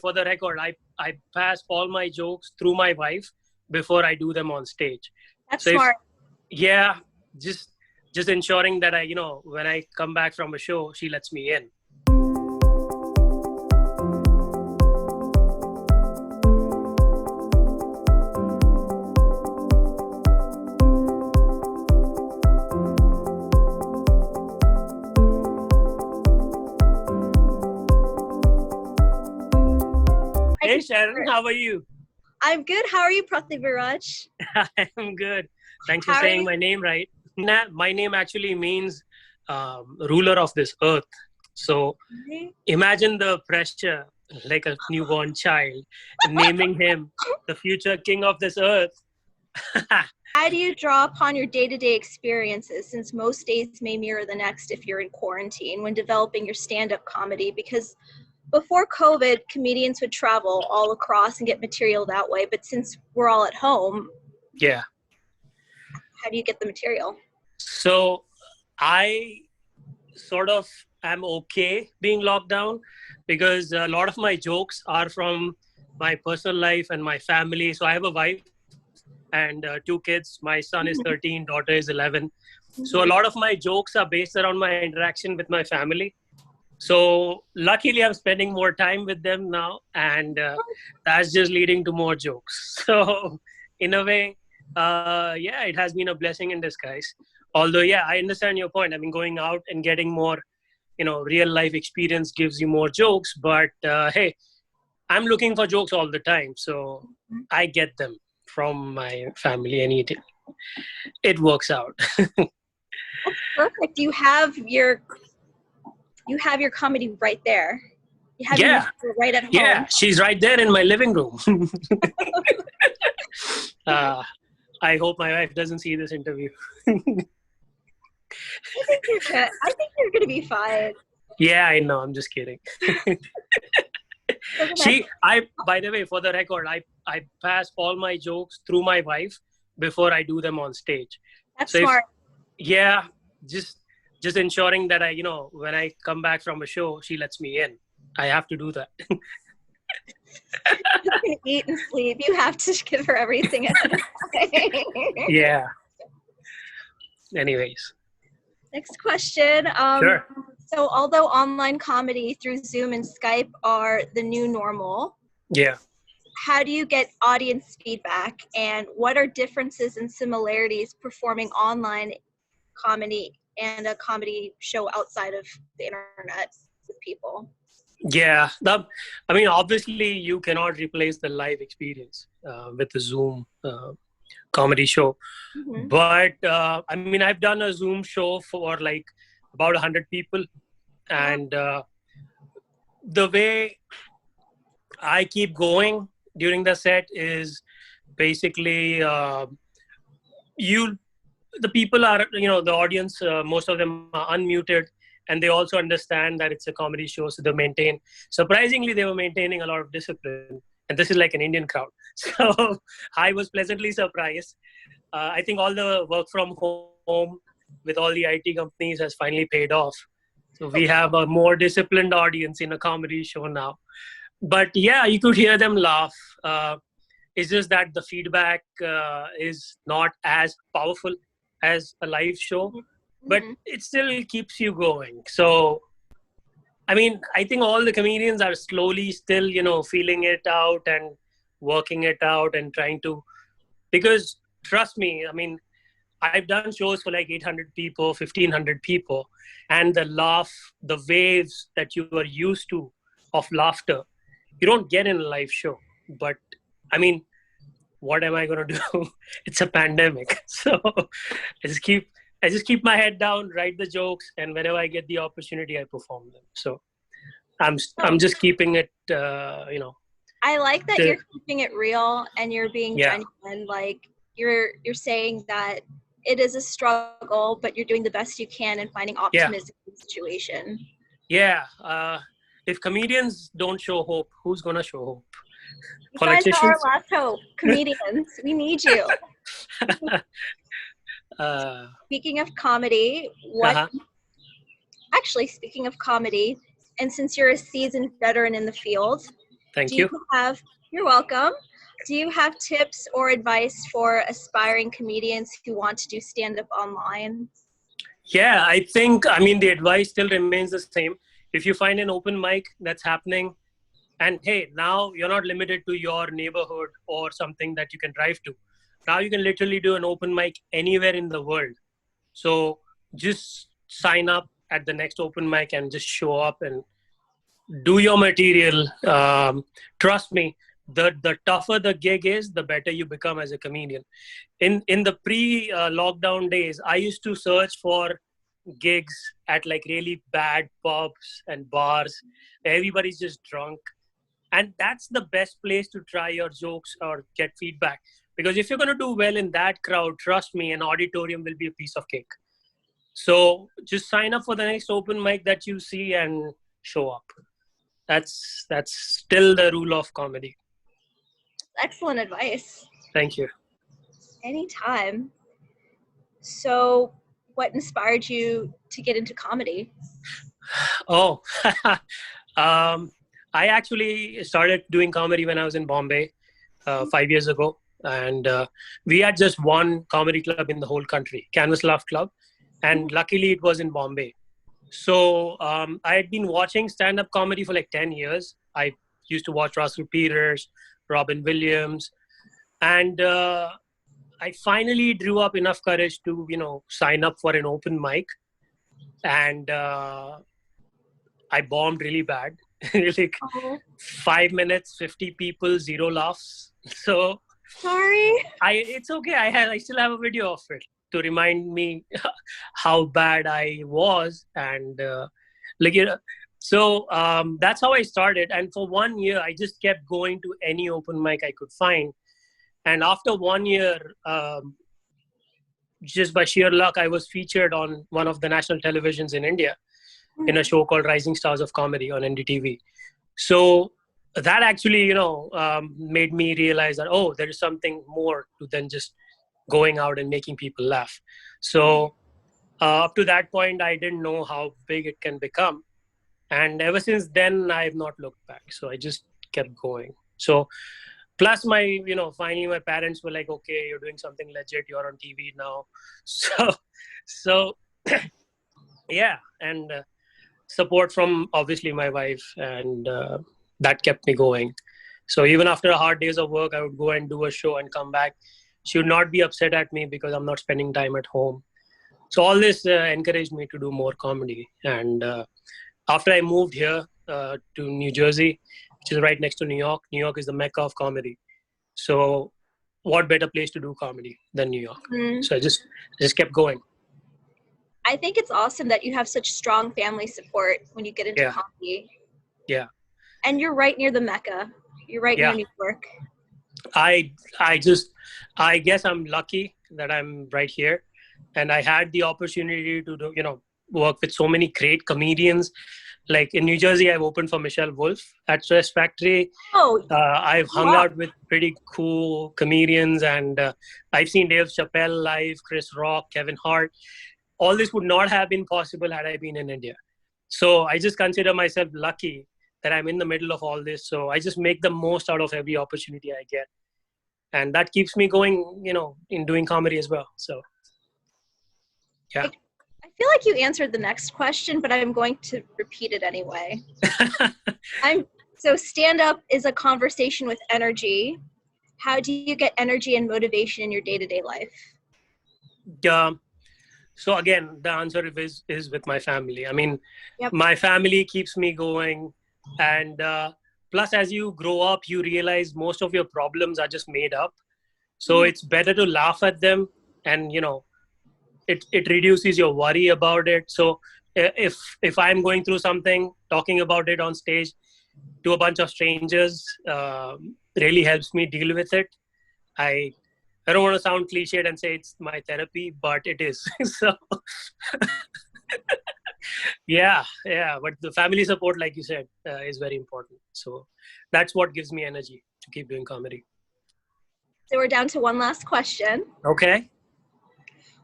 for the record, I pass all my jokes through my wife before I do them on stage. That's So smart. Yeah, just ensuring that when I come back from a show, she lets me in. Hey Sherryn, how are you? I'm good. How are you, Prathaviraj? I'm good. Thanks for saying my name right. My name actually means ruler of this earth. So imagine the pressure, like a newborn child, naming him the future king of this earth. How do you draw upon your day-to-day experiences, since most days may mirror the next if you're in quarantine, when developing your stand-up comedy? Because before COVID, comedians would travel all across and get material that way. But since we're all at home, yeah, how do you get the material? So I sort of am okay being locked down because a lot of my jokes are from my personal life and my family. So I have a wife and 2 kids. My son is 13, daughter is 11. So a lot of my jokes are based around my interaction with my family. So luckily I'm spending more time with them now, and that's just leading to more jokes. So in a way, it has been a blessing in disguise. Although, I understand your point. I mean, going out and getting more, real life experience gives you more jokes. But hey, I'm looking for jokes all the time. So I get them from my family, and it works out. That's perfect. You have your comedy right there. You have your right at home. Yeah, she's right there in my living room. I hope my wife doesn't see this interview. I think you're good. I think you're going to be fine. Yeah, I know. I'm just kidding. By the way, for the record, I pass all my jokes through my wife before I do them on stage. That's smart. Just ensuring that when I come back from a show, she lets me in. I have to do that. You can eat and sleep. You have to give her everything at the time. Yeah. Anyways. Next question. Sure. So although online comedy through Zoom and Skype are the new normal, how do you get audience feedback, and what are differences and similarities performing online comedy and a comedy show outside of the internet with people? Yeah, obviously you cannot replace the live experience with the Zoom comedy show. Mm-hmm. But I've done a Zoom show for like about 100 people, and the way I keep going during the set is basically the people are, the audience, most of them are unmuted, and they also understand that it's a comedy show, so surprisingly they were maintaining a lot of discipline, and this is like an Indian crowd. So I was pleasantly surprised. I think all the work from home with all the IT companies has finally paid off. So we have a more disciplined audience in a comedy show now. But you could hear them laugh. It's just that the feedback is not as powerful as a live show, but it still keeps you going. So, I think all the comedians are slowly still, feeling it out and working it out and trying to, because trust me, I've done shows for like 800 people, 1,500 people, and the waves that you are used to of laughter, you don't get in a live show. But what am I going to do? It's a pandemic. So I just keep my head down, write the jokes, and whenever I get the opportunity, I perform them. So I'm just keeping it, I like that you're keeping it real and you're being genuine. Like you're saying that it is a struggle, but you're doing the best you can and finding optimism in the situation. Yeah. If comedians don't show hope, who's going to show hope? You guys are our last hope. Comedians, we need you. Speaking of comedy, Actually, speaking of comedy, and since you're a seasoned veteran in the field, Thank you. You're welcome. Do you have tips or advice for aspiring comedians who want to do stand-up online? Yeah, the advice still remains the same. If you find an open mic that's happening, and hey, now you're not limited to your neighborhood or something that you can drive to. Now you can literally do an open mic anywhere in the world. So just sign up at the next open mic and just show up and do your material. Trust me, the tougher the gig is, the better you become as a comedian. In the pre-lockdown days, I used to search for gigs at like really bad pubs and bars. Everybody's just drunk, and that's the best place to try your jokes or get feedback. Because if you're going to do well in that crowd, trust me, an auditorium will be a piece of cake. So just sign up for the next open mic that you see and show up. That's still the rule of comedy. Excellent advice. Thank you. Anytime. So what inspired you to get into comedy? Oh, I actually started doing comedy when I was in Bombay 5 years ago. And we had just one comedy club in the whole country, Canvas Laugh Club. And luckily it was in Bombay. So I had been watching stand-up comedy for like 10 years. I used to watch Russell Peters, Robin Williams. And I finally drew up enough courage to, sign up for an open mic. And I bombed really bad. Like 5 minutes, 50 people, 0 laughs. So sorry. It's okay. I still have a video of it to remind me how bad I was. And so that's how I started. And for 1 year, I just kept going to any open mic I could find. And after 1 year, just by sheer luck, I was featured on one of the national televisions in India in a show called Rising Stars of Comedy on NDTV. So that actually, made me realize that, there is something more to than just going out and making people laugh. So up to that point, I didn't know how big it can become. And ever since then, I have not looked back. So I just kept going. So plus finally my parents were like, okay, you're doing something legit. You're on TV now. So yeah. And support from obviously my wife, and that kept me going. So even after hard days of work, I would go and do a show and come back. She would not be upset at me because I'm not spending time at home. So all this encouraged me to do more comedy. And after I moved here to New Jersey, which is right next to New York is the mecca of comedy. So what better place to do comedy than New York? So I just kept going. I think it's awesome that you have such strong family support when you get into comedy. Yeah. And you're right near the mecca. You're right near New York. I guess I'm lucky that I'm right here, and I had the opportunity to do, work with so many great comedians. Like in New Jersey, I've opened for Michelle Wolf at Stress Factory. I've hung out with pretty cool comedians, and I've seen Dave Chappelle live, Chris Rock, Kevin Hart. All this would not have been possible had I been in India. So I just consider myself lucky that I'm in the middle of all this. So I just make the most out of every opportunity I get. And that keeps me going, in doing comedy as well. So, yeah. I feel like you answered the next question, but I'm going to repeat it anyway. So stand-up is a conversation with energy. How do you get energy and motivation in your day-to-day life? So again, the answer is with my family. My family keeps me going. And plus, as you grow up, you realize most of your problems are just made up. So it's better to laugh at them, and it reduces your worry about it. So if I'm going through something, talking about it on stage to a bunch of strangers really helps me deal with it. I don't want to sound cliched and say it's my therapy, but it is. So yeah. But the family support, like you said, is very important. So that's what gives me energy to keep doing comedy. So we're down to one last question. Okay.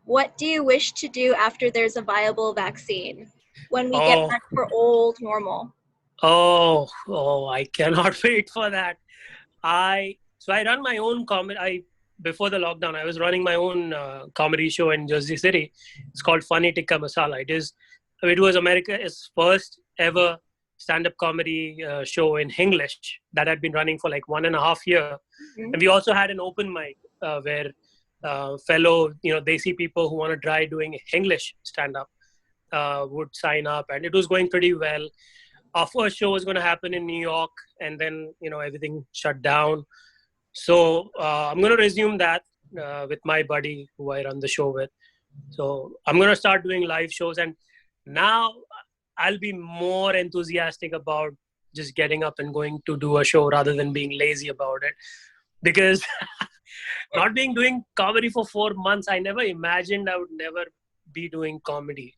What do you wish to do after there's a viable vaccine? When we get back to our old normal? Oh, I cannot wait for that. I run my own comedy. Before the lockdown, I was running my own comedy show in Jersey City. It's called Funny Tikka Masala. It was America's first ever stand-up comedy show in English that had been running for like 1.5 year. Mhm. And we also had an open mic where fellow, Desi people who want to try doing English stand-up would sign up, and it was going pretty well. Our first show was going to happen in New York, and then everything shut down. So I'm going to resume that with my buddy who I run the show with. So I'm going to start doing live shows, and now I'll be more enthusiastic about just getting up and going to do a show rather than being lazy about it. Because not being doing comedy for 4 months, I never imagined I would never be doing comedy,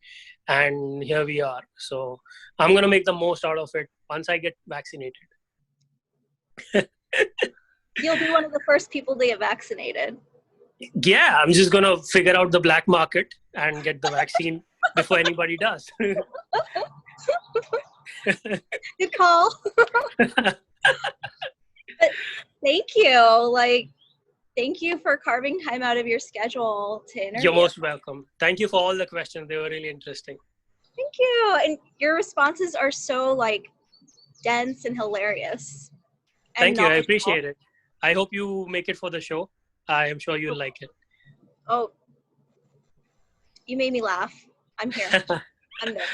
and here we are. So I'm going to make the most out of it once I get vaccinated. You'll be one of the first people to get vaccinated. Yeah, I'm just going to figure out the black market and get the vaccine before anybody does. Good call. But thank you. Thank you for carving time out of your schedule to interview. You're most welcome. Thank you for all the questions. They were really interesting. Thank you. And your responses are so dense and hilarious. Thank you. I appreciate it. I hope you make it for the show. I am sure you'll like it. Oh, you made me laugh. I'm here. I'm there.